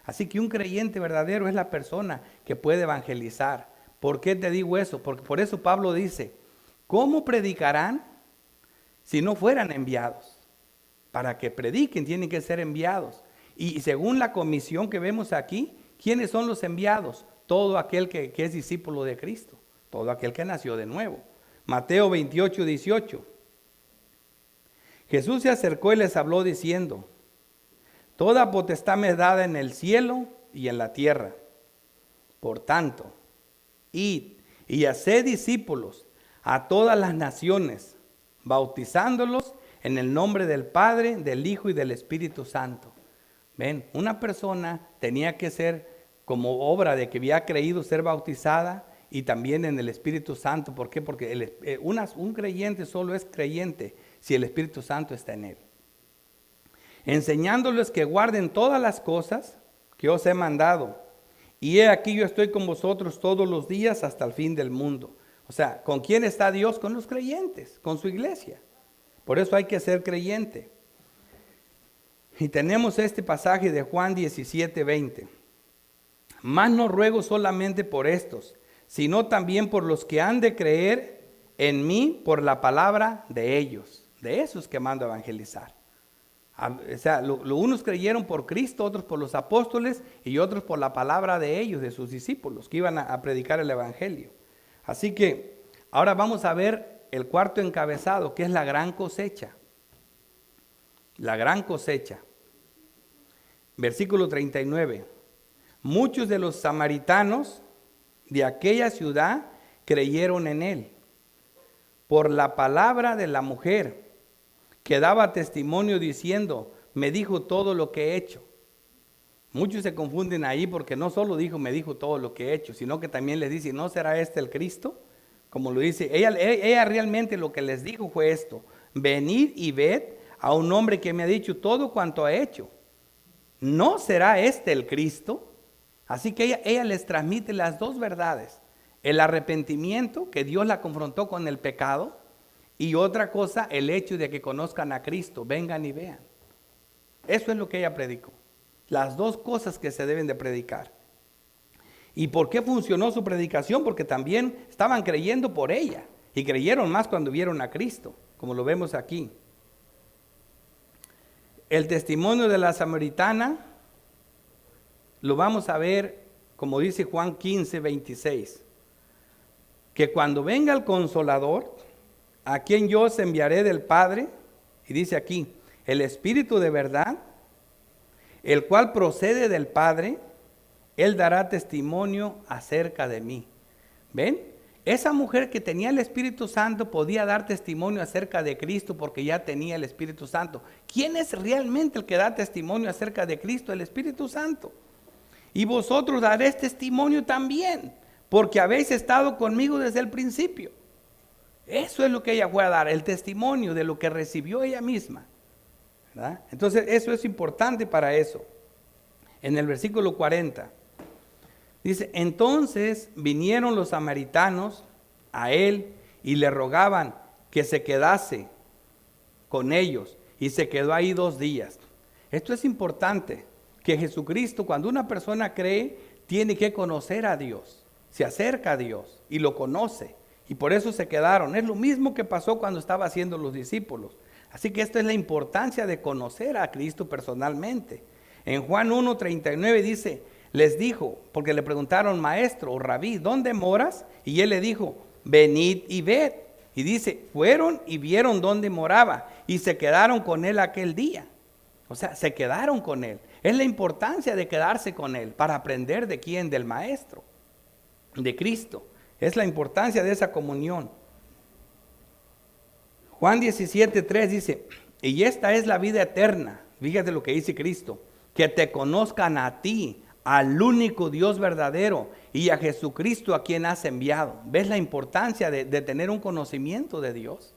A: Así que un creyente verdadero es la persona que puede evangelizar. ¿Por qué te digo eso? Porque por eso Pablo dice, ¿cómo predicarán si no fueran enviados? Para que prediquen tienen que ser enviados. Y según la comisión que vemos aquí, ¿quiénes son los enviados? Todo aquel que es discípulo de Cristo, todo aquel que nació de nuevo. Mateo 28, 18. Jesús se acercó y les habló diciendo, toda potestad me es dada en el cielo y en la tierra. Por tanto, id y haced discípulos a todas las naciones, bautizándolos en el nombre del Padre, del Hijo y del Espíritu Santo. Ven, una persona tenía que ser como obra de que había creído ser bautizada y también en el Espíritu Santo. ¿Por qué? Porque un creyente solo es creyente si el Espíritu Santo está en él. Enseñándoles que guarden todas las cosas que os he mandado. Y he aquí yo estoy con vosotros todos los días hasta el fin del mundo. O sea, ¿con quién está Dios? Con los creyentes, con su iglesia. Por eso hay que ser creyente. Y tenemos este pasaje de Juan 17, 20. Mas no ruego solamente por estos, sino también por los que han de creer en mí por la palabra de ellos. De esos que mando a evangelizar. O sea, unos creyeron por Cristo, otros por los apóstoles y otros por la palabra de ellos, de sus discípulos, que iban a predicar el evangelio. Así que ahora vamos a ver el cuarto encabezado, que es la gran cosecha. La gran cosecha. Versículo 39. Muchos de los samaritanos de aquella ciudad creyeron en él por la palabra de la mujer, que daba testimonio diciendo, me dijo todo lo que he hecho. Muchos se confunden ahí porque no solo dijo, me dijo todo lo que he hecho, sino que también les dice, ¿no será este el Cristo? Como lo dice, ella realmente lo que les dijo fue esto, venid y ved a un hombre que me ha dicho todo cuanto ha hecho. ¿No será este el Cristo? Así que ella les transmite las dos verdades, el arrepentimiento, que Dios la confrontó con el pecado, y otra cosa, el hecho de que conozcan a Cristo, vengan y vean. Eso es lo que ella predicó. Las dos cosas que se deben de predicar. ¿Y por qué funcionó su predicación? Porque también estaban creyendo por ella. Y creyeron más cuando vieron a Cristo, como lo vemos aquí. El testimonio de la samaritana lo vamos a ver, como dice Juan 15, 26. Que cuando venga el Consolador, a quien yo os enviaré del Padre, y dice aquí, el Espíritu de verdad, el cual procede del Padre, Él dará testimonio acerca de mí. ¿Ven? Esa mujer que tenía el Espíritu Santo podía dar testimonio acerca de Cristo porque ya tenía el Espíritu Santo. ¿Quién es realmente el que da testimonio acerca de Cristo? El Espíritu Santo. Y vosotros daréis testimonio también, porque habéis estado conmigo desde el principio. Eso es lo que ella fue a dar, el testimonio de lo que recibió ella misma, ¿verdad? Entonces eso es importante para eso. En el versículo 40 dice, entonces vinieron los samaritanos a él y le rogaban que se quedase con ellos, y se quedó ahí 2 días. Esto es importante, que Jesucristo, cuando una persona cree, tiene que conocer a Dios, se acerca a Dios y lo conoce. Y por eso se quedaron. Es lo mismo que pasó cuando estaba haciendo los discípulos. Así que esta es la importancia de conocer a Cristo personalmente. En Juan 1:39 dice, les dijo, porque le preguntaron, maestro o rabí, ¿dónde moras? Y él le dijo, venid y ved. Y dice, fueron y vieron dónde moraba y se quedaron con él aquel día. O sea, se quedaron con él. Es la importancia de quedarse con él para aprender de quién, del maestro, de Cristo. Es la importancia de esa comunión. Juan 17:3 dice, y esta es la vida eterna, fíjate lo que dice Cristo, que te conozcan a ti, al único Dios verdadero, y a Jesucristo a quien has enviado. ¿Ves la importancia de tener un conocimiento de Dios?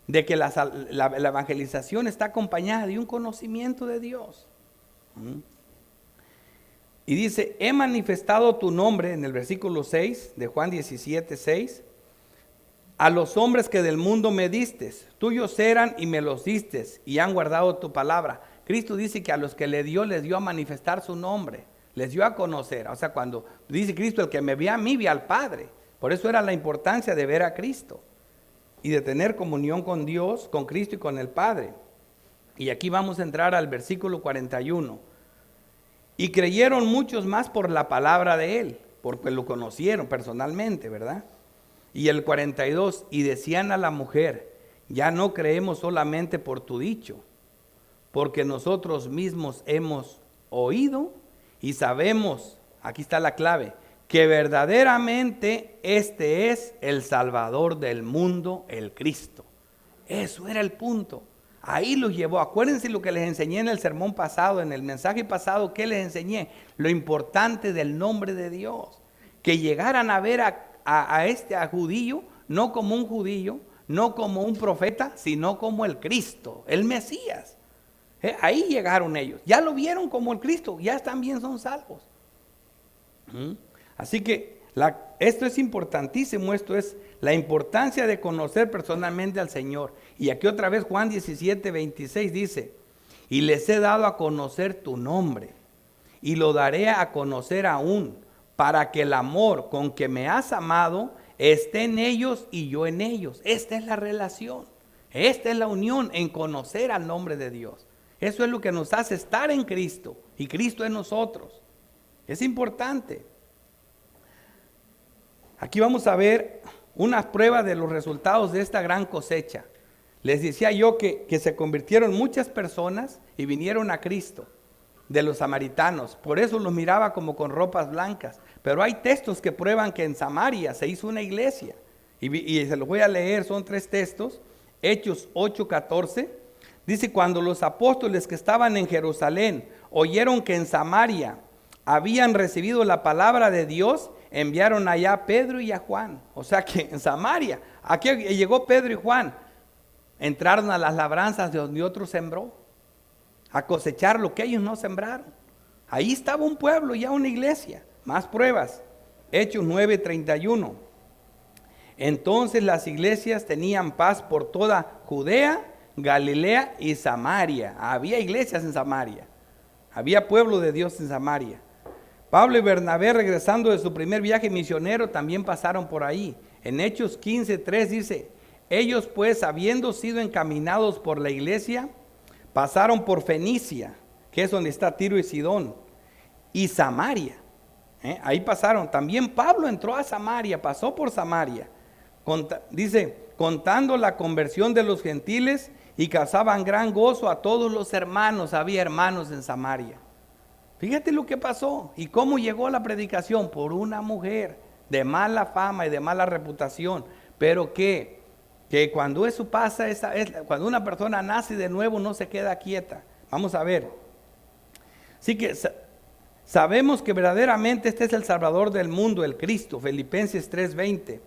A: De que la evangelización está acompañada de un conocimiento de Dios. Y dice, he manifestado tu nombre, en el versículo 6 de Juan 17:6, a los hombres que del mundo me distes, tuyos eran y me los distes, y han guardado tu palabra. Cristo dice que a los que le dio, les dio a manifestar su nombre, les dio a conocer. O sea, cuando dice Cristo, el que me ve a mí, ve al Padre. Por eso era la importancia de ver a Cristo y de tener comunión con Dios, con Cristo y con el Padre. Y aquí vamos a entrar al versículo 41. Y creyeron muchos más por la palabra de él, porque lo conocieron personalmente, ¿verdad? Y el 42, y decían a la mujer, ya no creemos solamente por tu dicho, porque nosotros mismos hemos oído y sabemos, aquí está la clave, que verdaderamente este es el Salvador del mundo, el Cristo. Eso era el punto. Ahí los llevó. Acuérdense lo que les enseñé en el sermón pasado, en el mensaje pasado. ¿Qué les enseñé? Lo importante del nombre de Dios. Que llegaran a ver a judío, no como un judío, no como un profeta, sino como el Cristo, el Mesías. Ahí llegaron ellos. Ya lo vieron como el Cristo, ya también son salvos. Así que esto es importantísimo, esto es la importancia de conocer personalmente al Señor. Y aquí otra vez Juan 17:26 dice, y les he dado a conocer tu nombre, y lo daré a conocer aún, para que el amor con que me has amado esté en ellos y yo en ellos. Esta es la relación, esta es la unión en conocer al nombre de Dios. Eso es lo que nos hace estar en Cristo y Cristo en nosotros. Es importante. Aquí vamos a ver unas pruebas de los resultados de esta gran cosecha. Les decía yo que se convirtieron muchas personas y vinieron a Cristo de los samaritanos. Por eso los miraba como con ropas blancas. Pero hay textos que prueban que en Samaria se hizo una iglesia. Y se los voy a leer, son 3 textos. Hechos 8:14. Dice, cuando los apóstoles que estaban en Jerusalén oyeron que en Samaria habían recibido la palabra de Dios, enviaron allá a Pedro y a Juan. O sea que en Samaria, aquí llegó Pedro y Juan, entraron a las labranzas de donde otro sembró, a cosechar lo que ellos no sembraron. Ahí estaba un pueblo, ya una iglesia. Más pruebas. Hechos 9:31. Entonces las iglesias tenían paz por toda Judea, Galilea y Samaria. Había iglesias en Samaria. Había pueblo de Dios en Samaria. Pablo y Bernabé, regresando de su primer viaje misionero, también pasaron por ahí. En Hechos 15:3 dice, ellos pues, habiendo sido encaminados por la iglesia, pasaron por Fenicia, que es donde está Tiro y Sidón, y Samaria. Ahí pasaron. También Pablo entró a Samaria, pasó por Samaria. Dice, contando la conversión de los gentiles, y causaban gran gozo a todos los hermanos. Había hermanos en Samaria. Fíjate lo que pasó y cómo llegó la predicación por una mujer de mala fama y de mala reputación, pero que cuando eso pasa, cuando una persona nace de nuevo no se queda quieta. Vamos a ver. Así que sabemos que verdaderamente este es el Salvador del mundo, el Cristo. Filipenses 3:20.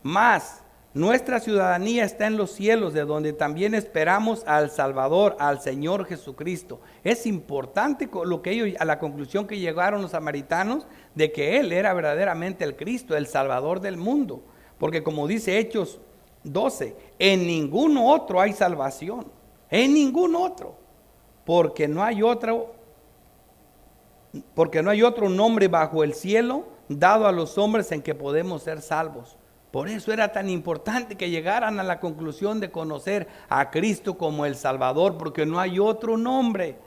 A: Más nuestra ciudadanía está en los cielos, de donde también esperamos al Salvador, al Señor Jesucristo. Es importante lo que ellos, a la conclusión que llegaron los samaritanos, de que Él era verdaderamente el Cristo, el Salvador del mundo. Porque como dice Hechos 12, en ningún otro hay salvación, en ningún otro, porque no hay otro nombre bajo el cielo dado a los hombres en que podemos ser salvos. Por eso era tan importante que llegaran a la conclusión de conocer a Cristo como el Salvador, porque no hay otro nombre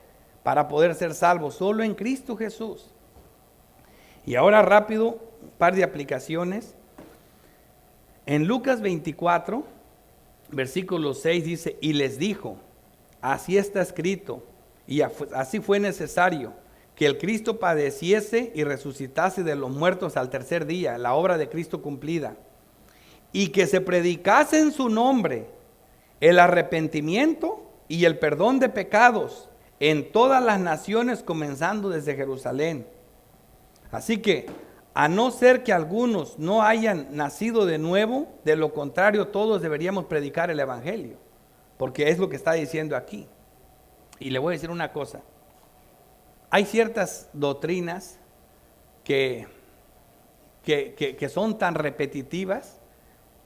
A: para poder ser salvos, solo en Cristo Jesús. Y ahora rápido, un par de aplicaciones. En Lucas 24, versículo 6 dice, y les dijo, así está escrito, y así fue necesario, que el Cristo padeciese y resucitase de los muertos al tercer día, la obra de Cristo cumplida. Y que se predicase en su nombre el arrepentimiento y el perdón de pecados en todas las naciones, comenzando desde Jerusalén. Así que, a no ser que algunos no hayan nacido de nuevo, de lo contrario todos deberíamos predicar el evangelio, porque es lo que está diciendo aquí. Y le voy a decir una cosa, hay ciertas doctrinas que son tan repetitivas,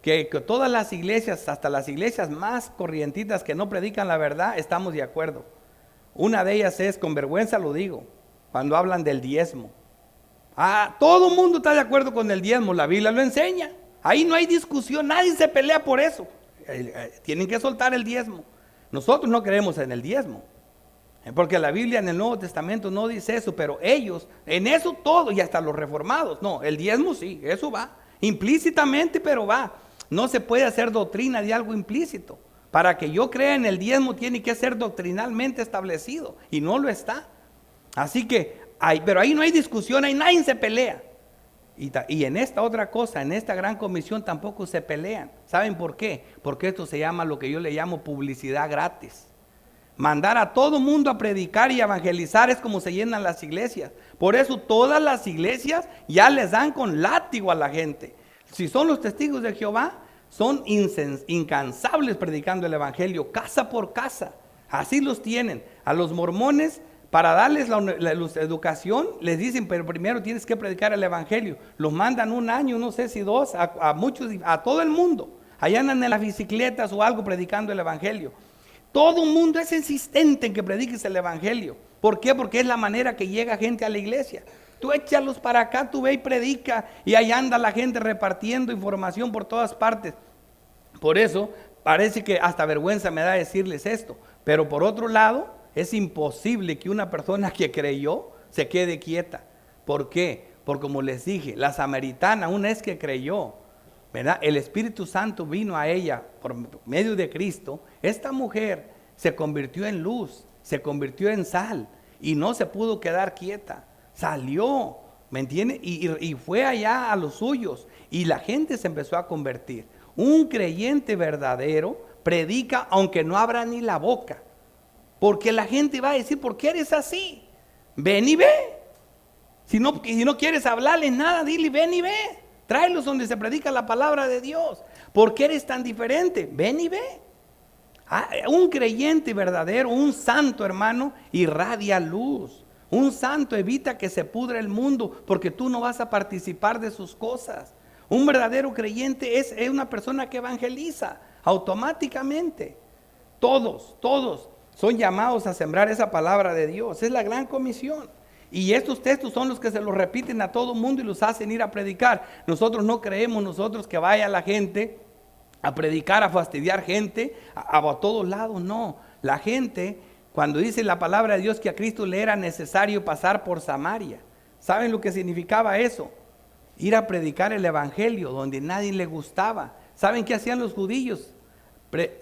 A: que todas las iglesias, hasta las iglesias más corrientitas que no predican la verdad, estamos de acuerdo. Una de ellas es, con vergüenza lo digo, cuando hablan del diezmo. Todo el mundo está de acuerdo con el diezmo, la Biblia lo enseña. Ahí no hay discusión, nadie se pelea por eso. Tienen que soltar el diezmo. Nosotros no creemos en el diezmo, porque la Biblia en el Nuevo Testamento no dice eso, pero ellos, en eso todo, y hasta los reformados, no, el diezmo sí, eso va, implícitamente, pero va. No se puede hacer doctrina de algo implícito. Para que yo crea en el diezmo tiene que ser doctrinalmente establecido, y no lo está. Así que, pero ahí no hay discusión, ahí nadie se pelea. Y en esta otra cosa, en esta gran comisión tampoco se pelean. ¿Saben por qué? Porque esto se llama lo que yo le llamo publicidad gratis. Mandar a todo mundo a predicar y evangelizar es como se llenan las iglesias. Por eso todas las iglesias ya les dan con látigo a la gente. Si son los testigos de Jehová, son incansables predicando el evangelio, casa por casa. Así los tienen. A los mormones, para darles la educación, les dicen, pero primero tienes que predicar el evangelio. Los mandan un año, no sé si 2, a muchos, a todo el mundo. Allá andan en las bicicletas o algo predicando el evangelio. Todo el mundo es insistente en que prediques el evangelio. ¿Por qué? Porque es la manera que llega gente a la iglesia. Tú échalos para acá, tú ve y predica, y ahí anda la gente repartiendo información por todas partes. Por eso parece que hasta vergüenza me da decirles esto, pero por otro lado, es imposible que una persona que creyó se quede quieta. ¿Por qué? Porque como les dije, la samaritana, una vez que creyó, ¿verdad? El Espíritu Santo vino a ella por medio de Cristo. Esta mujer se convirtió en luz, se convirtió en sal y no se pudo quedar quieta. Salió, ¿me entiende? Y fue allá a los suyos y la gente se empezó a convertir. Un creyente verdadero predica aunque no abra ni la boca, porque la gente va a decir: ¿por qué eres así? Ven y ve. Si no quieres hablarles nada, dile: ven y ve. Tráelos donde se predica la palabra de Dios. ¿Por qué eres tan diferente? Ven y ve. Un creyente verdadero, un santo, hermano, irradia luz. Un santo evita que se pudra el mundo, porque tú no vas a participar de sus cosas. Un verdadero creyente es una persona que evangeliza automáticamente. Todos son llamados a sembrar esa palabra de Dios. Es la gran comisión. Y estos textos son los que se los repiten a todo mundo y los hacen ir a predicar. Nosotros no creemos que vaya la gente a predicar, a fastidiar gente a todos lados. No, la gente, cuando dice la palabra de Dios que a Cristo le era necesario pasar por Samaria, ¿saben lo que significaba eso? Ir a predicar el evangelio donde nadie le gustaba. ¿Saben qué hacían los judíos?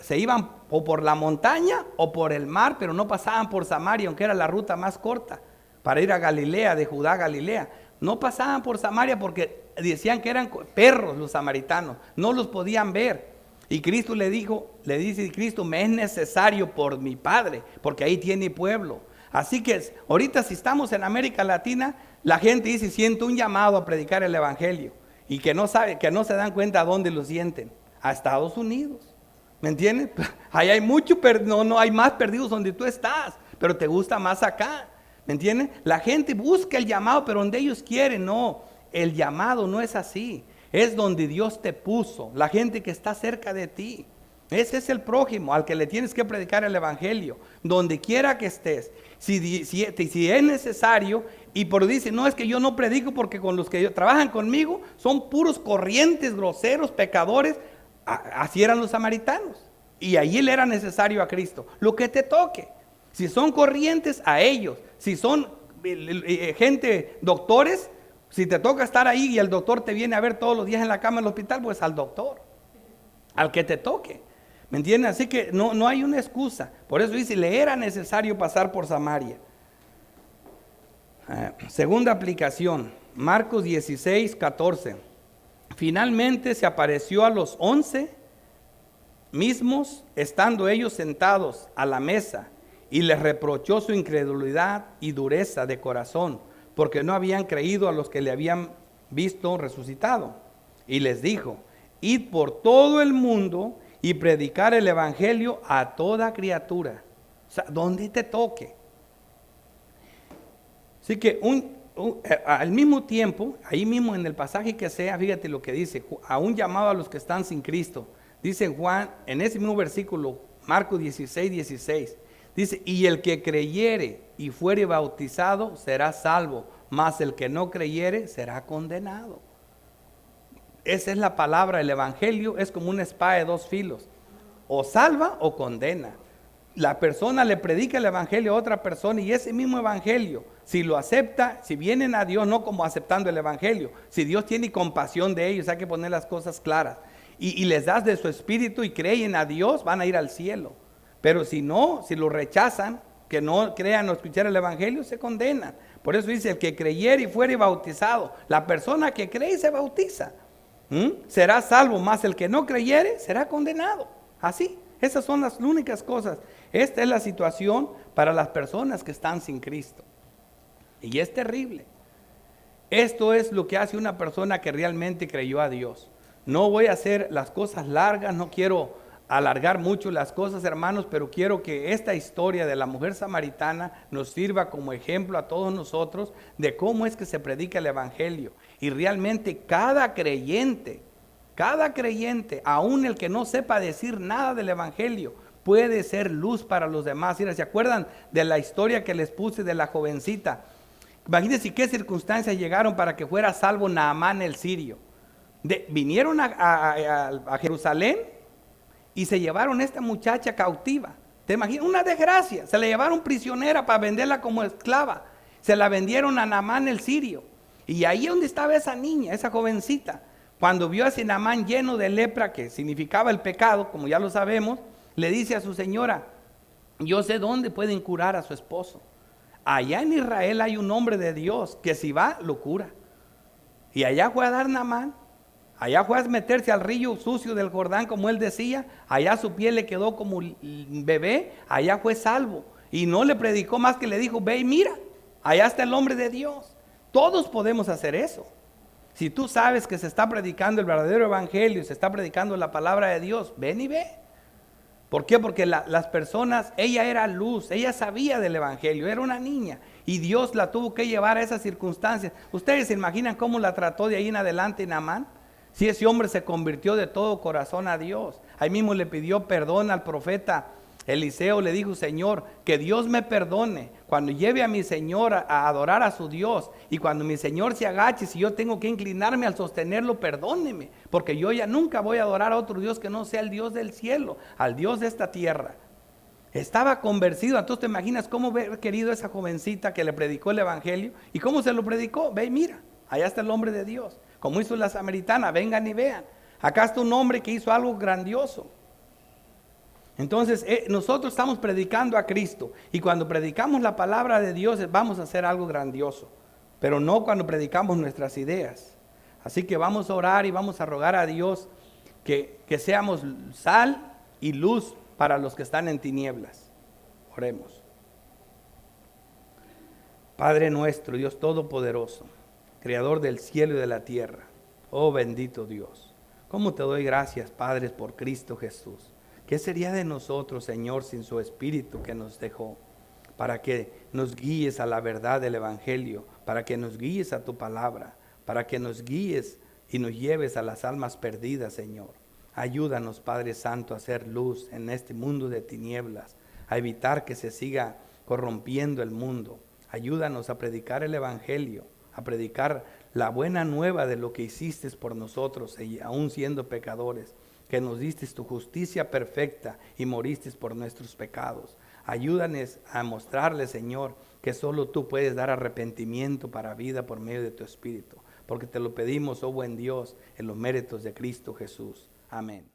A: Se iban o por la montaña o por el mar, pero no pasaban por Samaria, aunque era la ruta más corta para ir a Galilea, de Judá a Galilea. No pasaban por Samaria porque decían que eran perros los samaritanos, no los podían ver. Y Cristo dice Cristo: me es necesario por mi Padre, porque ahí tiene pueblo. Así que ahorita, si estamos en América Latina, la gente dice: siento un llamado a predicar el evangelio, y que no se dan cuenta a dónde lo sienten, a Estados Unidos. ¿Me entiendes? Ahí hay mucho, no hay más perdidos donde tú estás, pero te gusta más acá. ¿Me entiendes? La gente busca el llamado, pero donde ellos quieren. No, el llamado no es así. Es donde Dios te puso, la gente que está cerca de ti. Ese es el prójimo al que le tienes que predicar el evangelio, donde quiera que estés. Si es necesario, y por dice: no, es que yo no predico porque con los que trabajan conmigo son puros corrientes, groseros, pecadores. Así eran los samaritanos, y allí le era necesario a Cristo. Lo que te toque. Si son corrientes, a ellos. Si son gente, doctores, si te toca estar ahí y el doctor te viene a ver todos los días en la cama del hospital, pues al doctor, al que te toque. ¿Me entiendes? Así que no hay una excusa. Por eso dice: le era necesario pasar por Samaria. Segunda aplicación, Marcos 16, 14. Finalmente se apareció a los 11 mismos, estando ellos sentados a la mesa, y les reprochó su incredulidad y dureza de corazón, porque no habían creído a los que le habían visto resucitado. Y les dijo: id por todo el mundo y predicar el evangelio a toda criatura. O sea, donde te toque. Así que al mismo tiempo, ahí mismo en el pasaje que sea, fíjate lo que dice: a un llamado a los que están sin Cristo. Dice Juan, en ese mismo versículo, Marcos 16, 16. Dice: y el que creyere y fuere bautizado será salvo, mas el que no creyere será condenado. Esa es la palabra. El evangelio es como una espada de dos filos: o salva o condena. La persona le predica el evangelio a otra persona, y ese mismo evangelio, si lo acepta, si vienen a Dios, no como aceptando el evangelio, si Dios tiene compasión de ellos, hay que poner las cosas claras, y les das de su espíritu y creen a Dios, van a ir al cielo. Pero si no, si lo rechazan, que no crean o escuchar el evangelio, se condenan. Por eso dice: el que creyere y fuere bautizado. La persona que cree y se bautiza será salvo, mas el que no creyere será condenado. Así, esas son las únicas cosas. Esta es la situación para las personas que están sin Cristo, y es terrible. Esto es lo que hace una persona que realmente creyó a Dios. No voy a hacer las cosas largas, no quiero alargar mucho las cosas, hermanos, pero quiero que esta historia de la mujer samaritana nos sirva como ejemplo a todos nosotros de cómo es que se predica el evangelio. Y realmente cada creyente, aún el que no sepa decir nada del evangelio, puede ser luz para los demás. Mira, ¿se acuerdan de la historia que les puse de la jovencita? Imagínense qué circunstancias llegaron para que fuera salvo Naamán el sirio. Vinieron a Jerusalén y se llevaron a esta muchacha cautiva. ¿Te imaginas? Una desgracia. Se la llevaron prisionera para venderla como esclava. Se la vendieron a Naamán el sirio. Y ahí donde estaba esa niña, esa jovencita, cuando vio a ese Naamán lleno de lepra, que significaba el pecado, como ya lo sabemos, le dice a su señora: yo sé dónde pueden curar a su esposo. Allá en Israel hay un hombre de Dios que si va, lo cura. Y allá fue a dar Naamán. Allá fue a meterse al río sucio del Jordán, como él decía. Allá su piel le quedó como bebé. Allá fue salvo. Y no le predicó más que le dijo: ve y mira, allá está el hombre de Dios. Todos podemos hacer eso. Si tú sabes que se está predicando el verdadero evangelio, se está predicando la palabra de Dios, ven y ve. ¿Por qué? Porque las personas, ella era luz, ella sabía del evangelio, era una niña. Y Dios la tuvo que llevar a esas circunstancias. ¿Ustedes se imaginan cómo la trató de ahí en adelante Naamán? Si ese hombre se convirtió de todo corazón a Dios. Ahí mismo le pidió perdón al profeta Eliseo, le dijo: Señor, que Dios me perdone cuando lleve a mi Señor a adorar a su Dios, y cuando mi Señor se agache, si yo tengo que inclinarme al sostenerlo, perdóneme, porque yo ya nunca voy a adorar a otro Dios que no sea el Dios del cielo, al Dios de esta tierra. Estaba convencido. Entonces te imaginas cómo ver querido esa jovencita que le predicó el evangelio. ¿Y cómo se lo predicó? Ve y mira, allá está el hombre de Dios. Como hizo la samaritana: vengan y vean, acá está un hombre que hizo algo grandioso. Entonces nosotros estamos predicando a Cristo, y cuando predicamos la palabra de Dios vamos a hacer algo grandioso, pero no cuando predicamos nuestras ideas. Así que vamos a orar y vamos a rogar a Dios que seamos sal y luz para los que están en tinieblas. Oremos. Padre nuestro, Dios todopoderoso, creador del cielo y de la tierra, oh bendito Dios, cómo te doy gracias, Padre, por Cristo Jesús. ¿Qué sería de nosotros, Señor, sin su Espíritu que nos dejó? Para que nos guíes a la verdad del Evangelio, para que nos guíes a tu palabra, para que nos guíes y nos lleves a las almas perdidas, Señor. Ayúdanos, Padre Santo, a hacer luz en este mundo de tinieblas, a evitar que se siga corrompiendo el mundo. Ayúdanos a predicar el Evangelio, a predicar la buena nueva de lo que hiciste por nosotros, aún siendo pecadores, que nos diste tu justicia perfecta y moriste por nuestros pecados. Ayúdanos a mostrarle, Señor, que solo tú puedes dar arrepentimiento para vida por medio de tu Espíritu, porque te lo pedimos, oh buen Dios, en los méritos de Cristo Jesús. Amén.